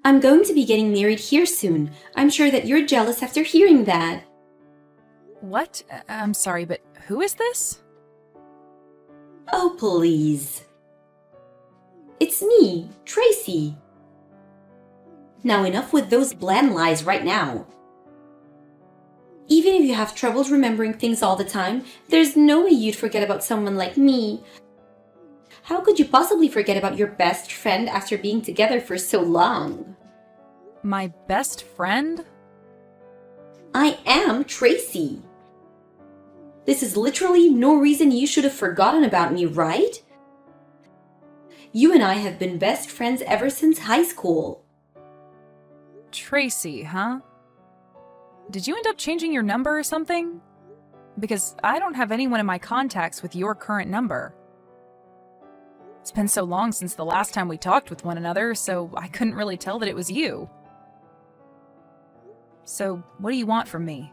I'm going to be getting married here soon. I'm sure that you're jealous after hearing that. What? I'm sorry, but who is this? Oh, please. It's me, Tracy. Now enough with those bland lies right now. Even if you have troubles remembering things all the time, there's no way you'd forget about someone like me. How could you possibly forget about your best friend after being together for so long? My best friend? I am Tracy. This is literally no reason you should have forgotten about me, right? You and I have been best friends ever since high school. Tracy, huh? Did you end up changing your number or something? Because I don't have anyone in my contacts with your current number. It's been so long since the last time we talked with one another, so I couldn't really tell that it was you. So, what do you want from me?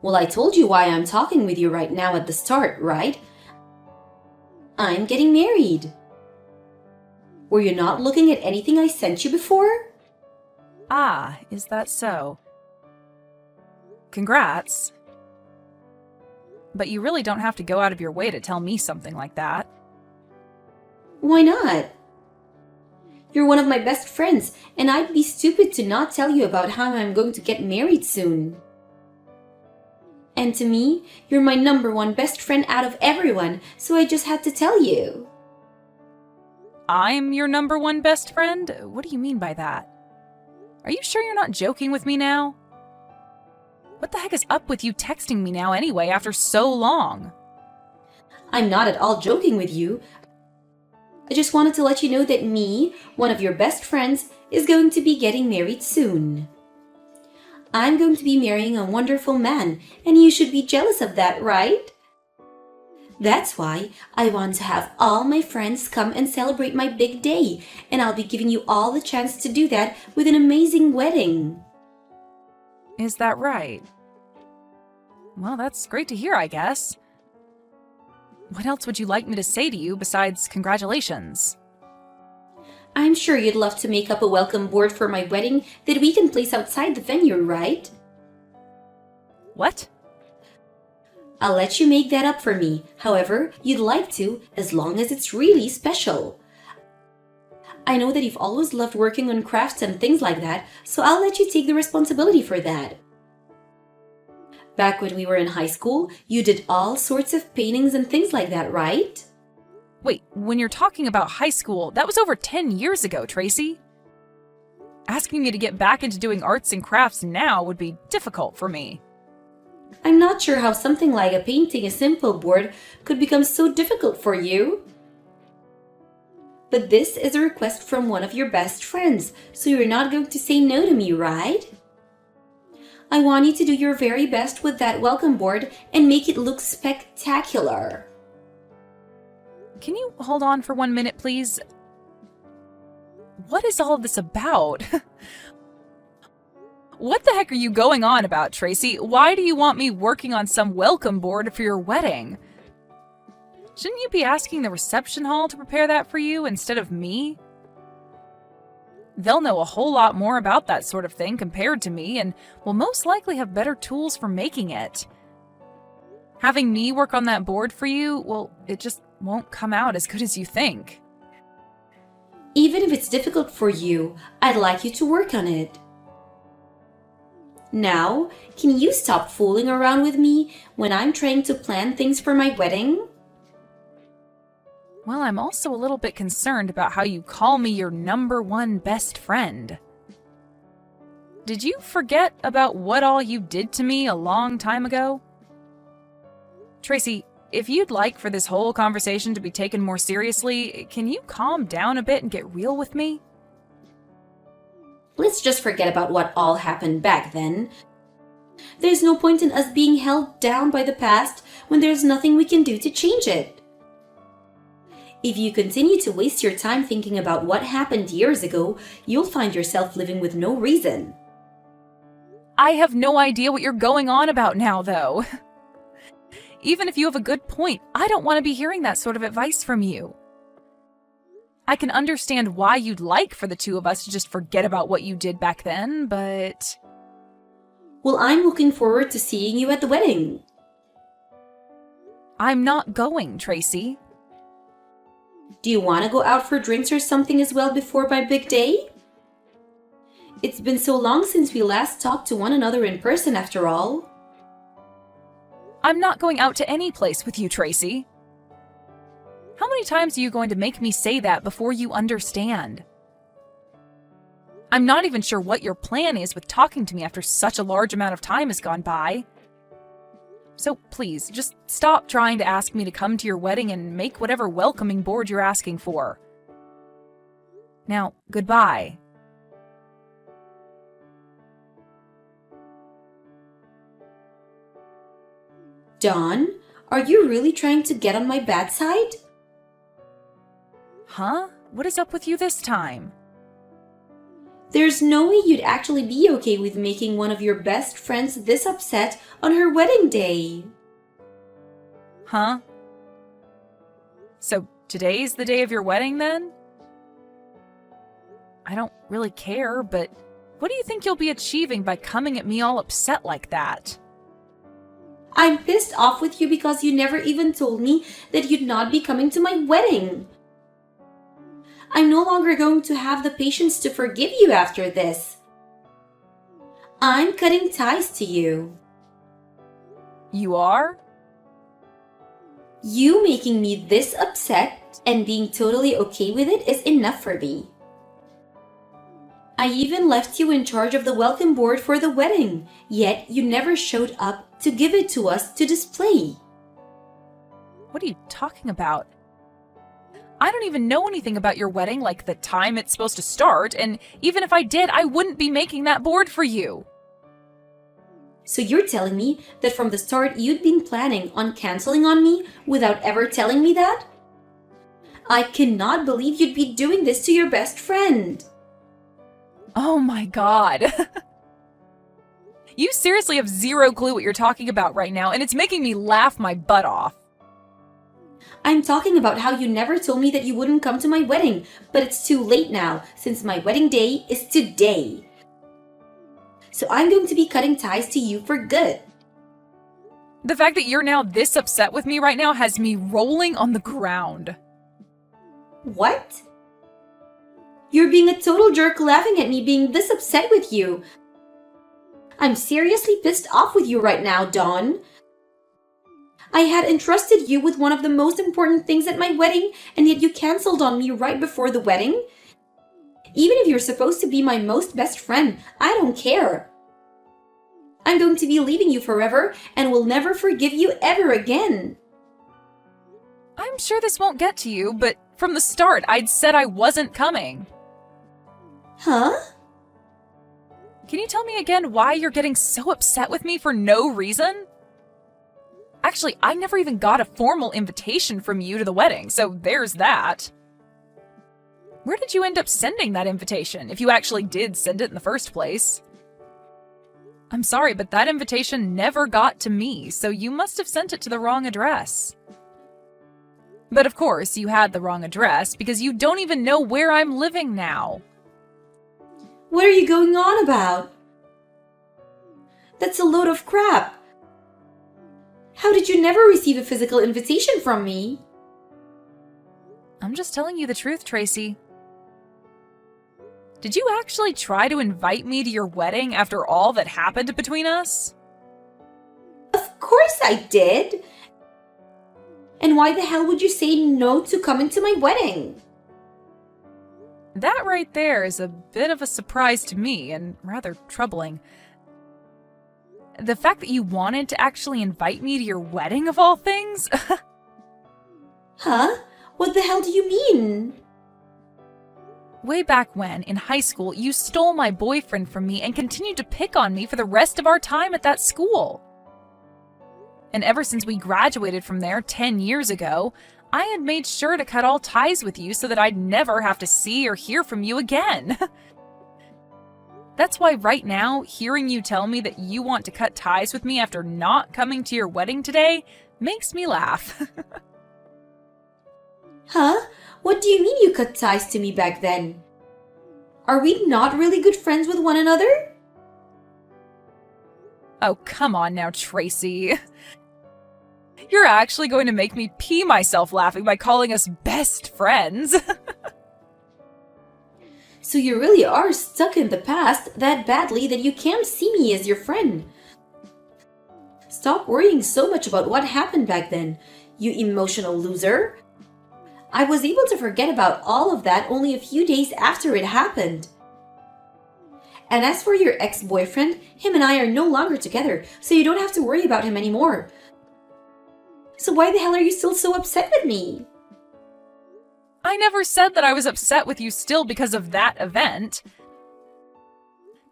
Well, I told you why I'm talking with you right now at the start, right? I'm getting married. Were you not looking at anything I sent you before? Ah, is that so? Congrats. But you really don't have to go out of your way to tell me something like that. Why not? You're one of my best friends, and I'd be stupid to not tell you about how I'm going to get married soon. And to me, you're my number one best friend out of everyone, so I just had to tell you. I'm your number one best friend? What do you mean by that? Are you sure you're not joking with me now? What the heck is up with you texting me now anyway after so long? I'm not at all joking with you. I just wanted to let you know that me, one of your best friends, is going to be getting married soon. I'm going to be marrying a wonderful man, and you should be jealous of that, right? That's why I want to have all my friends come and celebrate my big day, and I'll be giving you all the chance to do that with an amazing wedding. Is that right? Well, that's great to hear, I guess. What else would you like me to say to you besides congratulations? I'm sure you'd love to make up a welcome board for my wedding that we can place outside the venue, right? What? I'll let you make that up for me, however you'd like to, as long as it's really special. I know that you've always loved working on crafts and things like that, so I'll let you take the responsibility for that. Back when we were in high school, you did all sorts of paintings and things like that, right? Wait, when you're talking about high school, that was over 10 years ago, Tracy. Asking me to get back into doing arts and crafts now would be difficult for me. I'm not sure how something like a painting a simple board could become so difficult for you. But this is a request from one of your best friends, so you're not going to say no to me, right? I want you to do your very best with that welcome board and make it look spectacular. Can you hold on for 1 minute, please? What is all of this about? What the heck are you going on about, Tracy? Why do you want me working on some welcome board for your wedding? Shouldn't you be asking the reception hall to prepare that for you instead of me? They'll know a whole lot more about that sort of thing compared to me and will most likely have better tools for making it. Having me work on that board for you, well, it just won't come out as good as you think. Even if it's difficult for you, I'd like you to work on it. Now, can you stop fooling around with me when I'm trying to plan things for my wedding? Well, I'm also a little bit concerned about how you call me your number one best friend. Did you forget about what all you did to me a long time ago? Tracy, if you'd like for this whole conversation to be taken more seriously, can you calm down a bit and get real with me? Let's just forget about what all happened back then. There's no point in us being held down by the past when there's nothing we can do to change it. If you continue to waste your time thinking about what happened years ago, you'll find yourself living with no reason. I have no idea what you're going on about now, though. Even if you have a good point, I don't want to be hearing that sort of advice from you. I can understand why you'd like for the two of us to just forget about what you did back then, but... Well, I'm looking forward to seeing you at the wedding. I'm not going, Tracy. Do you want to go out for drinks or something as well before my big day? It's been so long since we last talked to one another in person after all. I'm not going out to any place with you, Tracy. How many times are you going to make me say that before you understand? I'm not even sure what your plan is with talking to me after such a large amount of time has gone by. So please, just stop trying to ask me to come to your wedding and make whatever welcoming board you're asking for. Now, goodbye. Dawn, are you really trying to get on my bad side? Huh? What is up with you this time? There's no way you'd actually be okay with making one of your best friends this upset on her wedding day. Huh? So today's the day of your wedding then? I don't really care, but what do you think you'll be achieving by coming at me all upset like that? I'm pissed off with you because you never even told me that you'd not be coming to my wedding. I'm no longer going to have the patience to forgive you after this. I'm cutting ties to you. You are? You making me this upset and being totally okay with it is enough for me. I even left you in charge of the welcome board for the wedding, yet you never showed up to give it to us to display. What are you talking about? I don't even know anything about your wedding, like the time it's supposed to start, and even if I did, I wouldn't be making that board for you. So you're telling me that from the start you'd been planning on canceling on me without ever telling me that? I cannot believe you'd be doing this to your best friend. Oh my god. You seriously have zero clue what you're talking about right now, and it's making me laugh my butt off. I'm talking about how you never told me that you wouldn't come to my wedding, but it's too late now since my wedding day is today. So I'm going to be cutting ties to you for good. The fact that you're now this upset with me right now has me rolling on the ground. What? You're being a total jerk laughing at me being this upset with you. I'm seriously pissed off with you right now, Dawn. I had entrusted you with one of the most important things at my wedding, and yet you canceled on me right before the wedding? Even if you're supposed to be my most best friend, I don't care. I'm going to be leaving you forever and will never forgive you ever again. I'm sure this won't get to you, but from the start, I'd said I wasn't coming. Huh? Can you tell me again why you're getting so upset with me for no reason? Actually, I never even got a formal invitation from you to the wedding, so there's that. Where did you end up sending that invitation, if you actually did send it in the first place? I'm sorry, but that invitation never got to me, so you must have sent it to the wrong address. But of course, you had the wrong address because you don't even know where I'm living now. What are you going on about? That's a load of crap. How did you never receive a physical invitation from me? I'm just telling you the truth, Tracy. Did you actually try to invite me to your wedding after all that happened between us? Of course I did. And why the hell would you say no to coming to my wedding? That right there is a bit of a surprise to me and rather troubling. The fact that you wanted to actually invite me to your wedding of all things? Huh? What the hell do you mean? Way back when, in high school, you stole my boyfriend from me and continued to pick on me for the rest of our time at that school. And ever since we graduated from there 10 years ago, I had made sure to cut all ties with you so that I'd never have to see or hear from you again. That's why right now, hearing you tell me that you want to cut ties with me after not coming to your wedding today makes me laugh. Huh? What do you mean you cut ties to me back then? Are we not really good friends with one another? Oh, come on now, Tracy. You're actually going to make me pee myself laughing by calling us best friends. So you really are stuck in the past that badly that you can't see me as your friend. Stop worrying so much about what happened back then, you emotional loser. I was able to forget about all of that only a few days after it happened. And as for your ex-boyfriend, him and I are no longer together, so you don't have to worry about him anymore. So why the hell are you still so upset with me? I never said that I was upset with you still because of that event.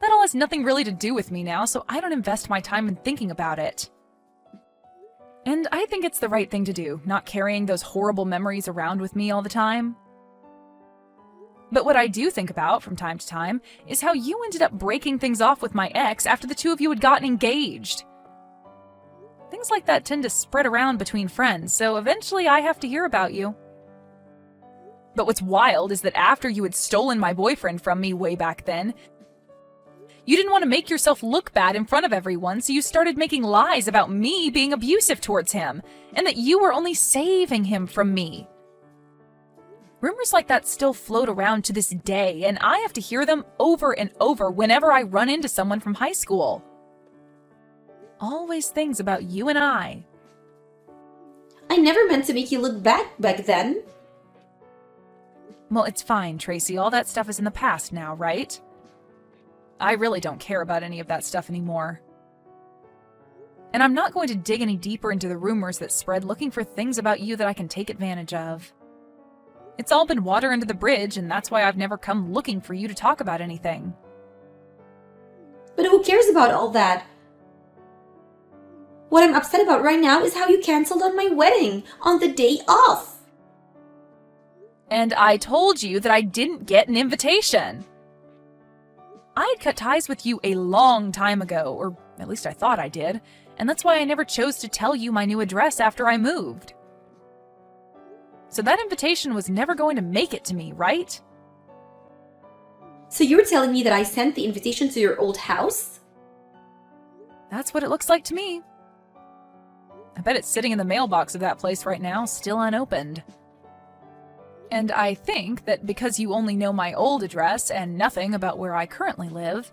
That all has nothing really to do with me now, so I don't invest my time in thinking about it. And I think it's the right thing to do, not carrying those horrible memories around with me all the time. But what I do think about from time to time is how you ended up breaking things off with my ex after the two of you had gotten engaged. Things like that tend to spread around between friends, so eventually I have to hear about you. But what's wild is that after you had stolen my boyfriend from me way back then, you didn't want to make yourself look bad in front of everyone, so you started making lies about me being abusive towards him, and that you were only saving him from me. Rumors like that still float around to this day, and I have to hear them over and over whenever I run into someone from high school. Always things about you and I. I never meant to make you look bad back then. Well, it's fine, Tracy. All that stuff is in the past now, right? I really don't care about any of that stuff anymore. And I'm not going to dig any deeper into the rumors that spread looking for things about you that I can take advantage of. It's all been water under the bridge, and that's why I've never come looking for you to talk about anything. But who cares about all that? What I'm upset about right now is how you canceled on my wedding on the day off. And I told you that I didn't get an invitation. I had cut ties with you a long time ago, or at least I thought I did, and that's why I never chose to tell you my new address after I moved. So that invitation was never going to make it to me, right? So you're telling me that I sent the invitation to your old house? That's what it looks like to me. I bet it's sitting in the mailbox of that place right now, still unopened. And I think that because you only know my old address and nothing about where I currently live,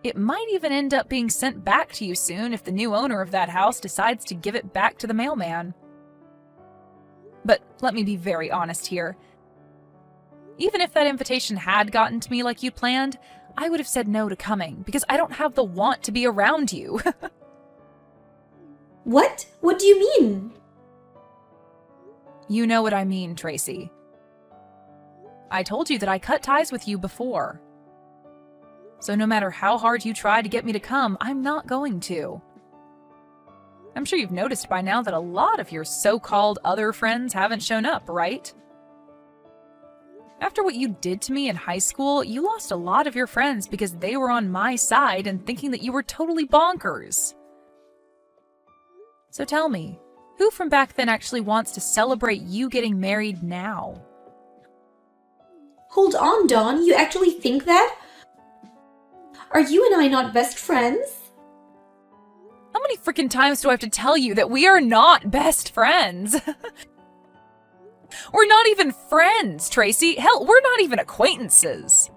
it might even end up being sent back to you soon if the new owner of that house decides to give it back to the mailman. But let me be very honest here. Even if that invitation had gotten to me like you planned, I would have said no to coming because I don't have the want to be around you. What? What do you mean? You know what I mean, Tracy. I told you that I cut ties with you before. So no matter how hard you try to get me to come, I'm not going to. I'm sure you've noticed by now that a lot of your so-called other friends haven't shown up, right? After what you did to me in high school, you lost a lot of your friends because they were on my side and thinking that you were totally bonkers. So tell me, who from back then actually wants to celebrate you getting married now? Hold on, Dawn. You actually think that? Are you and I not best friends? How many freaking times do I have to tell you that we are not best friends? We're not even friends, Tracy. Hell, we're not even acquaintances.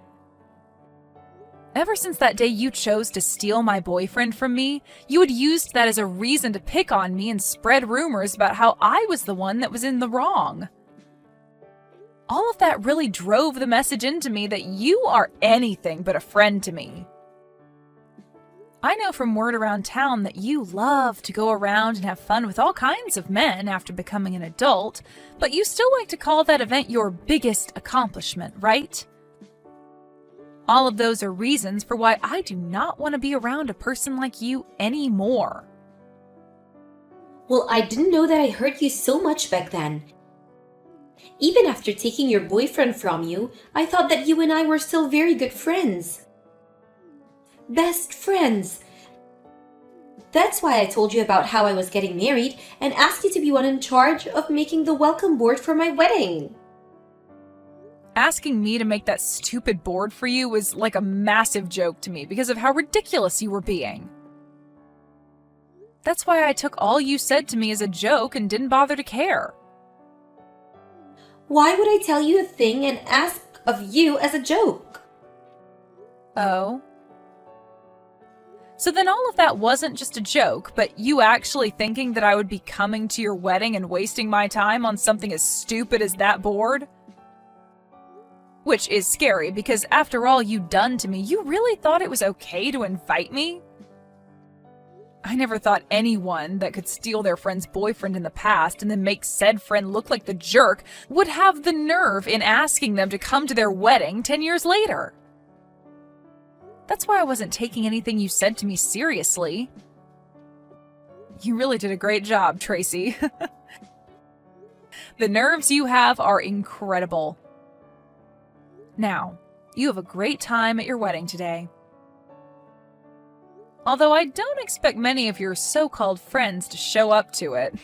Ever since that day you chose to steal my boyfriend from me, you had used that as a reason to pick on me and spread rumors about how I was the one that was in the wrong. All of that really drove the message into me that you are anything but a friend to me. I know from word around town that you love to go around and have fun with all kinds of men after becoming an adult, but you still like to call that event your biggest accomplishment, right? All of those are reasons for why I do not want to be around a person like you anymore. Well, I didn't know that I hurt you so much back then. Even after taking your boyfriend from you, I thought that you and I were still very good friends. Best friends. That's why I told you about how I was getting married and asked you to be one in charge of making the welcome board for my wedding. Asking me to make that stupid board for you was like a massive joke to me because of how ridiculous you were being. That's why I took all you said to me as a joke and didn't bother to care. Why would I tell you a thing and ask of you as a joke? Oh. So then all of that wasn't just a joke, but you actually thinking that I would be coming to your wedding and wasting my time on something as stupid as that board? Which is scary, because after all you'd done to me, you really thought it was okay to invite me? I never thought anyone that could steal their friend's boyfriend in the past and then make said friend look like the jerk would have the nerve in asking them to come to their wedding 10 years later. That's why I wasn't taking anything you said to me seriously. You really did a great job, Tracy. The nerves you have are incredible. Now, you have a great time at your wedding today. Although I don't expect many of your so-called friends to show up to it.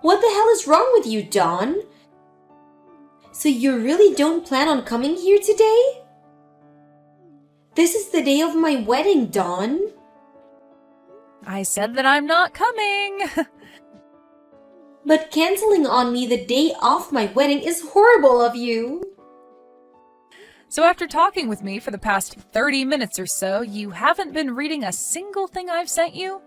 What the hell is wrong with you, Dawn? So you really don't plan on coming here today? This is the day of my wedding, Dawn. I said that I'm not coming. But canceling on me the day of my wedding is horrible of you. So after talking with me for the past 30 minutes or so, you haven't been reading a single thing I've sent you?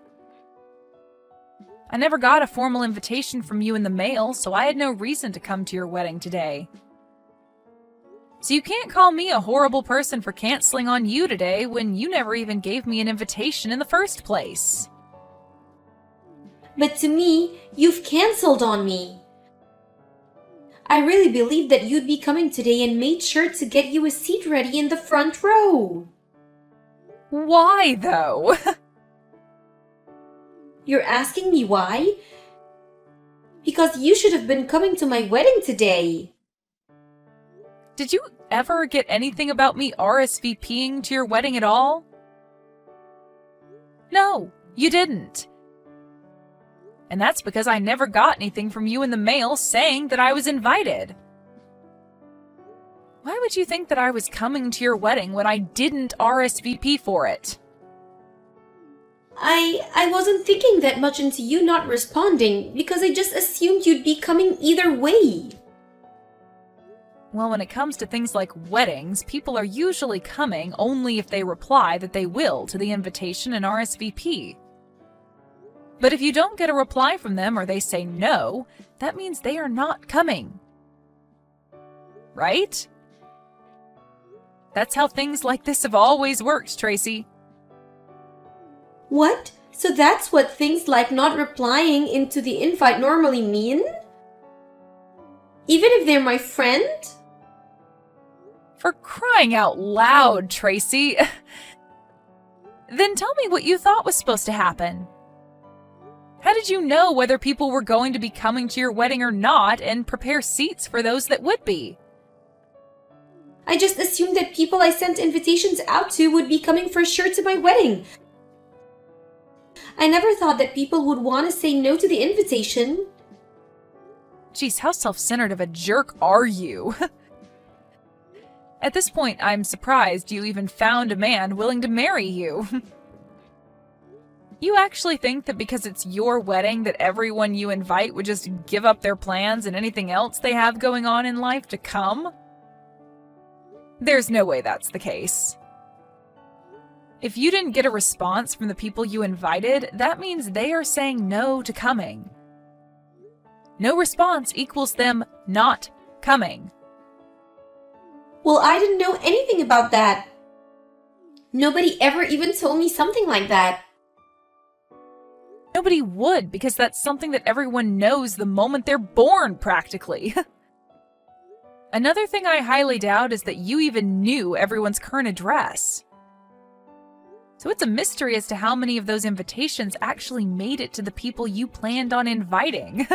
I never got a formal invitation from you in the mail, so I had no reason to come to your wedding today. So you can't call me a horrible person for canceling on you today when you never even gave me an invitation in the first place. But to me, you've canceled on me. I really believed that you'd be coming today and made sure to get you a seat ready in the front row. Why, though? You're asking me why? Because you should have been coming to my wedding today. Did you ever get anything about me RSVPing to your wedding at all? No, you didn't. And that's because I never got anything from you in the mail saying that I was invited. Why would you think that I was coming to your wedding when I didn't RSVP for it? I wasn't thinking that much into you not responding because I just assumed you'd be coming either way. Well, when it comes to things like weddings, people are usually coming only if they reply that they will to the invitation and RSVP. But if you don't get a reply from them or they say no, that means they are not coming. Right? That's how things like this have always worked, Tracy. What? So that's what things like not replying into the invite normally mean? Even if they're my friend? For crying out loud, Tracy. Then tell me what you thought was supposed to happen. How did you know whether people were going to be coming to your wedding or not and prepare seats for those that would be? I just assumed that people I sent invitations out to would be coming for sure to my wedding. I never thought that people would want to say no to the invitation. Geez, how self-centered of a jerk are you? At this point, I'm surprised you even found a man willing to marry you. You actually think that because it's your wedding that everyone you invite would just give up their plans and anything else they have going on in life to come? There's no way that's the case. If you didn't get a response from the people you invited, that means they are saying no to coming. No response equals them not coming. Well, I didn't know anything about that. Nobody ever even told me something like that. Nobody would, because that's something that everyone knows the moment they're born, practically. Another thing I highly doubt is that you even knew everyone's current address. So it's a mystery as to how many of those invitations actually made it to the people you planned on inviting.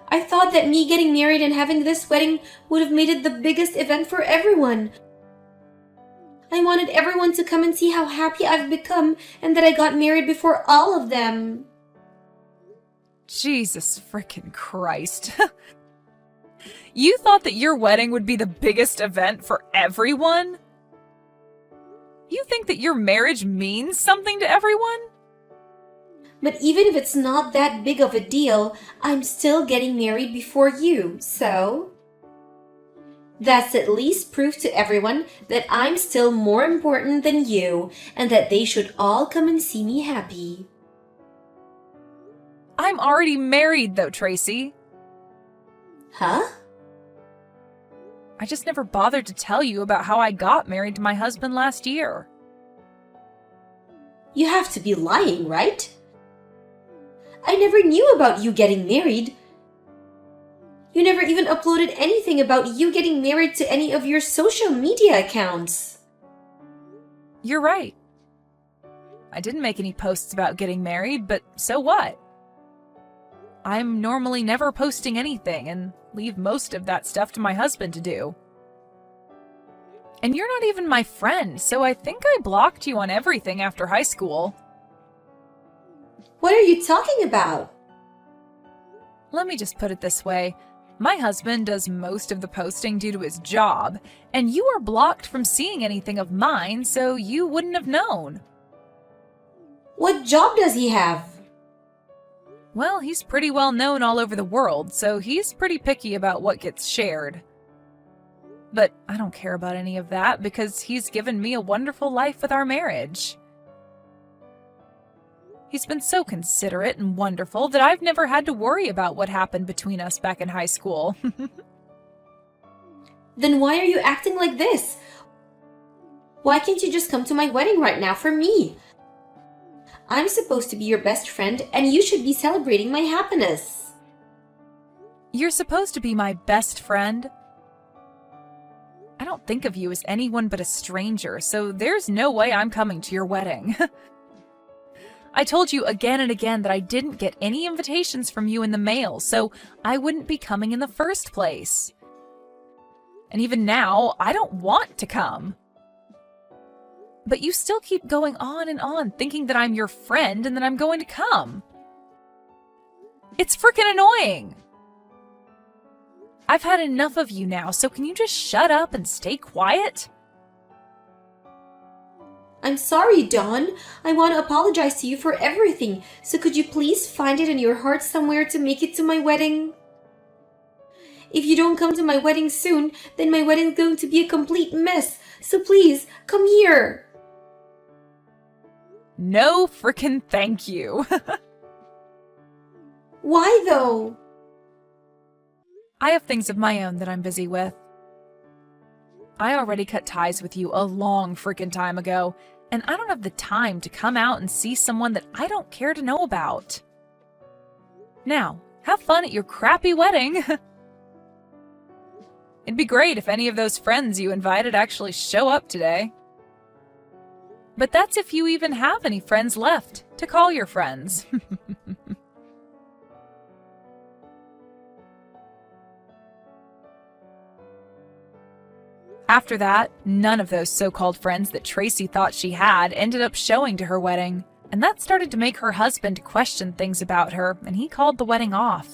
I thought that me getting married and having this wedding would have made it the biggest event for everyone. I wanted everyone to come and see how happy I've become and that I got married before all of them. Jesus frickin' Christ. You thought that your wedding would be the biggest event for everyone? You think that your marriage means something to everyone? But even if it's not that big of a deal, I'm still getting married before you, so... That's at least proof to everyone that I'm still more important than you and that they should all come and see me happy. I'm already married though, Tracy. Huh? I just never bothered to tell you about how I got married to my husband last year. You have to be lying, right? I never knew about you getting married. You never even uploaded anything about you getting married to any of your social media accounts. You're right. I didn't make any posts about getting married, but so what? I'm normally never posting anything and leave most of that stuff to my husband to do. And you're not even my friend, so I think I blocked you on everything after high school. What are you talking about? Let me just put it this way. My husband does most of the posting due to his job, and you are blocked from seeing anything of mine, so you wouldn't have known. What job does he have? Well, he's pretty well known all over the world, so he's pretty picky about what gets shared. But I don't care about any of that because he's given me a wonderful life with our marriage. He's been so considerate and wonderful that I've never had to worry about what happened between us back in high school. Then why are you acting like this? Why can't you just come to my wedding right now for me? I'm supposed to be your best friend and you should be celebrating my happiness. You're supposed to be my best friend? I don't think of you as anyone but a stranger, so there's no way I'm coming to your wedding. I told you again and again that I didn't get any invitations from you in the mail, so I wouldn't be coming in the first place. And even now, I don't want to come. But you still keep going on and on, thinking that I'm your friend and that I'm going to come. It's freaking annoying. I've had enough of you now, so can you just shut up and stay quiet? I'm sorry, Dawn. I want to apologize to you for everything, so could you please find it in your heart somewhere to make it to my wedding? If you don't come to my wedding soon, then my wedding's going to be a complete mess, so please, come here. No frickin' thank you. Why though? I have things of my own that I'm busy with. I already cut ties with you a long frickin' time ago, and I don't have the time to come out and see someone that I don't care to know about. Now, have fun at your crappy wedding. It'd be great if any of those friends you invited actually show up today. But that's if you even have any friends left to call your friends. After that, none of those so-called friends that Tracy thought she had ended up showing to her wedding, and that started to make her husband question things about her, and he called the wedding off.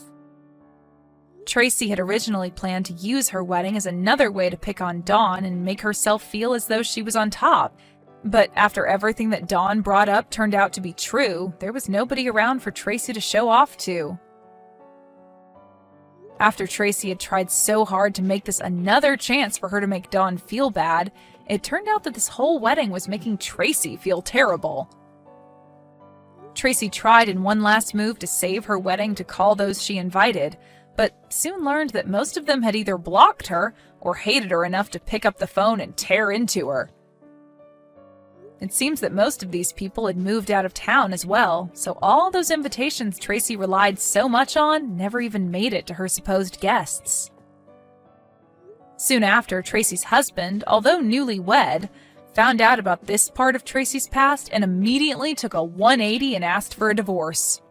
Tracy had originally planned to use her wedding as another way to pick on Dawn and make herself feel as though she was on top, but after everything that Dawn brought up turned out to be true, there was nobody around for Tracy to show off to. After Tracy had tried so hard to make this another chance for her to make Dawn feel bad, it turned out that this whole wedding was making Tracy feel terrible. Tracy tried in one last move to save her wedding to call those she invited, but soon learned that most of them had either blocked her or hated her enough to pick up the phone and tear into her. It seems that most of these people had moved out of town as well, so all those invitations Tracy relied so much on never even made it to her supposed guests. Soon after, Tracy's husband, although newlywed, found out about this part of Tracy's past and immediately took a 180 and asked for a divorce.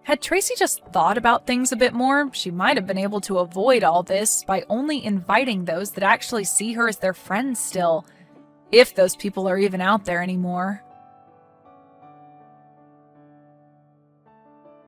Had Tracy just thought about things a bit more, she might have been able to avoid all this by only inviting those that actually see her as their friends still, if those people are even out there anymore.